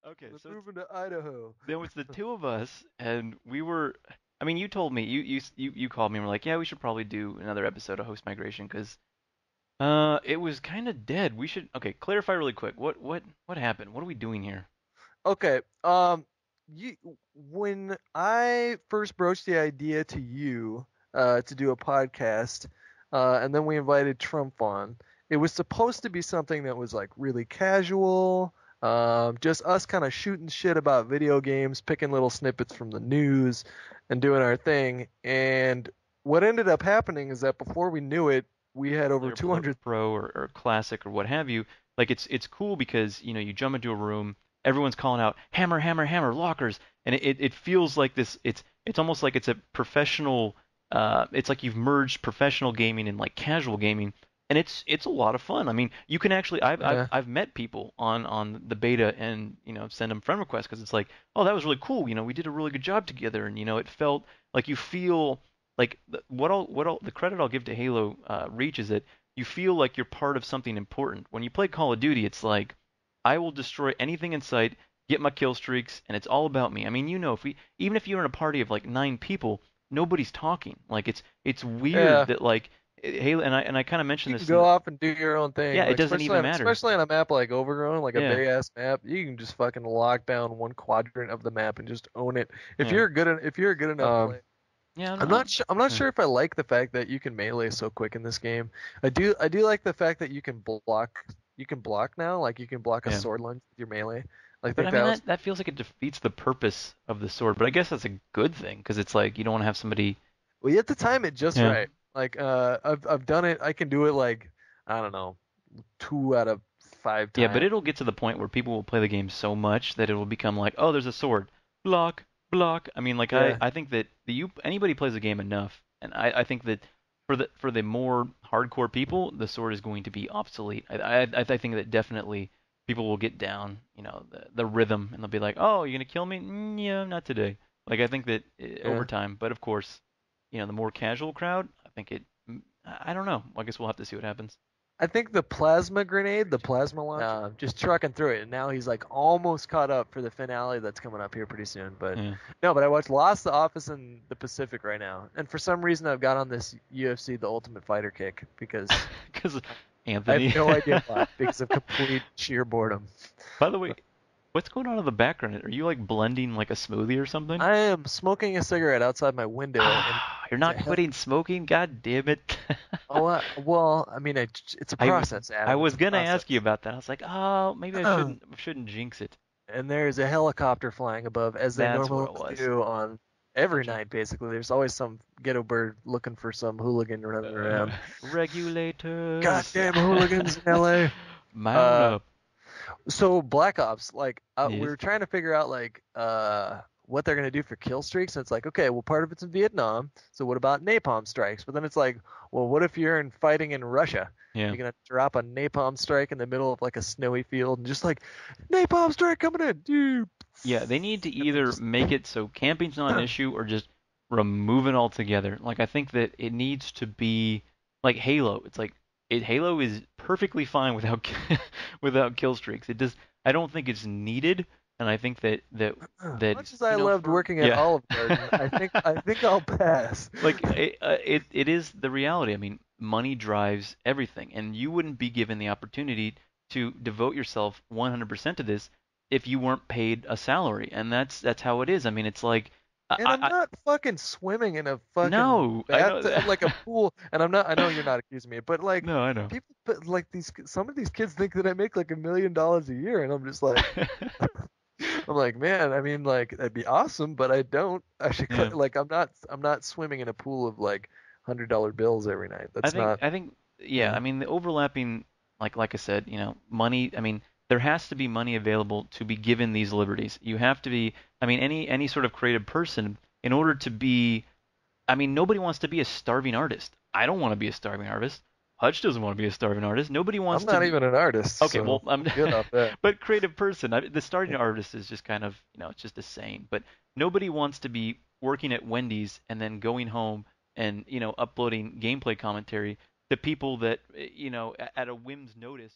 Okay, They're so moving to Idaho. there was the two of us, and we were. I mean, you told me you called me and were like, yeah, we should probably do another episode of Host Migration because it was kind of dead. We should okay clarify really quick. What happened? What are we doing here? Okay. You when I first broached the idea to you to do a podcast, and then we invited Trump on. It was supposed to be something that was like really casual, just us kind of shooting shit about video games, picking little snippets from the news, and doing our thing. And what ended up happening is that before we knew it, we had over Player 200. Pro or Classic or what have you. Like it's cool because you jump into a room, everyone's calling out hammer, hammer, hammer, lockers, and it feels like this. It's almost like it's a professional. It's like you've merged professional gaming and like casual gaming, and it's a lot of fun. I mean, you can actually Yeah. I've met people on the beta and send them friend requests because it's like, oh, that was really cool. We did a really good job together, and it felt like you feel like the credit I'll give to Halo Reach is that you feel like you're part of something important. When you play Call of Duty, it's like I will destroy anything in sight, get my kill streaks, and it's all about me. I mean, if we even if you're in a party of like 9 people, nobody's talking. Like it's weird Yeah. that like Halo and I kind of mentioned You can this in go the off and do your own yeah, thing. it Like doesn't especially even on matter. especially on a map like Overgrown, like a Yeah, big ass map, you can just fucking lock down one quadrant of the map and just own it. yeah, If you're a good enough player. yeah. I'm not Yeah, sure if I like the fact that you can melee so quick in this game. I do like the fact that you can block now, like you can block a yeah. sword lunge with your melee. I But think I mean that was that feels like it defeats the purpose of the sword. But I guess that's a good thing because it's like you don't want to have somebody. well, you have to time it just Yeah. right. Like I've done it. I can do it like I don't know, 2 out of 5 Yeah, but times. it'll get to the point where people will play the game so much that it will become like, oh, there's a sword, block, block. I mean, like I, Yeah. I think that anybody plays the game enough, and I think that for the more hardcore people, the sword is going to be obsolete. I think that definitely people will get down, the rhythm, and they'll be like, oh, you're gonna kill me? Yeah, not today. Like I think that over Yeah. time, but of course, the more casual crowd, I think I don't know. I guess we'll have to see what happens. I think the plasma grenade, the plasma launcher, just trucking through it, and now he's like almost caught up for the finale that's coming up here pretty soon. But Yeah, no, but I watched Lost, The Office, and The Pacific right now, and for some reason I've got on this UFC The Ultimate Fighter kick because because I have Anthony. no idea why, because of complete sheer boredom. By the way, what's going on in the background? Are you like blending like a smoothie or something? I am smoking a cigarette outside my window, and Ah, you're it's a not hell. quitting smoking? God damn it. Well, I mean, it's a I process, I Adam. It's was a gonna ask you process. about that. I was like, oh, maybe I shouldn't jinx it. And there's a helicopter flying above, as they That's what normally it was. do on every Gotcha. night. Basically, there's always some ghetto bird looking for some hooligan running around. Regulators. Goddamn hooligans in LA. Mount Uh, up. so Black Ops, like we Yes. were trying to figure out like what they're gonna do for kill streaks. And it's like, okay, well, part of it's in Vietnam, so what about napalm strikes? But then it's like, well, what if you're fighting in Russia? Yeah. You're gonna drop a napalm strike in the middle of like a snowy field and just like napalm strike coming in, dude. Yeah, they need to And then either just make it so camping's not an issue or just remove it altogether. Like I think that it needs to be like Halo. It's like Halo is perfectly fine without without kill streaks. It does. I don't think it's needed, and I think that much as I loved for working at yeah. Olive Garden, I think I'll pass. Like it is the reality. I mean, money drives everything, and you wouldn't be given the opportunity to devote yourself 100% to this if you weren't paid a salary, and that's how it is. I mean, it's like And I'm I not fucking swimming in a fucking no, I know bathtub that. like a pool. And I'm not. I know you're not accusing me, but like No, I know. people, but like some of these kids think that I make like $1 million a year, and I'm just like, I'm like, man. I mean, like that'd be awesome, but I don't. I should Yeah, like. I'm not swimming in a pool of like $100 bills every night. I That's think not. I think yeah. Yeah. I mean, the overlapping, like I said, money. I mean, there has to be money available to be given these liberties. You have to be. I mean, any sort of creative person, in order to be. I mean, nobody wants to be a starving artist. I don't want to be a starving artist. Hutch doesn't want to be a starving artist. Nobody I'm wants to not be. even an artist, Okay, so well, I'm. I'm good off that. But creative person. The starting artist is just kind of, it's just a saying. But nobody wants to be working at Wendy's and then going home and, uploading gameplay commentary to people that, at a whim's notice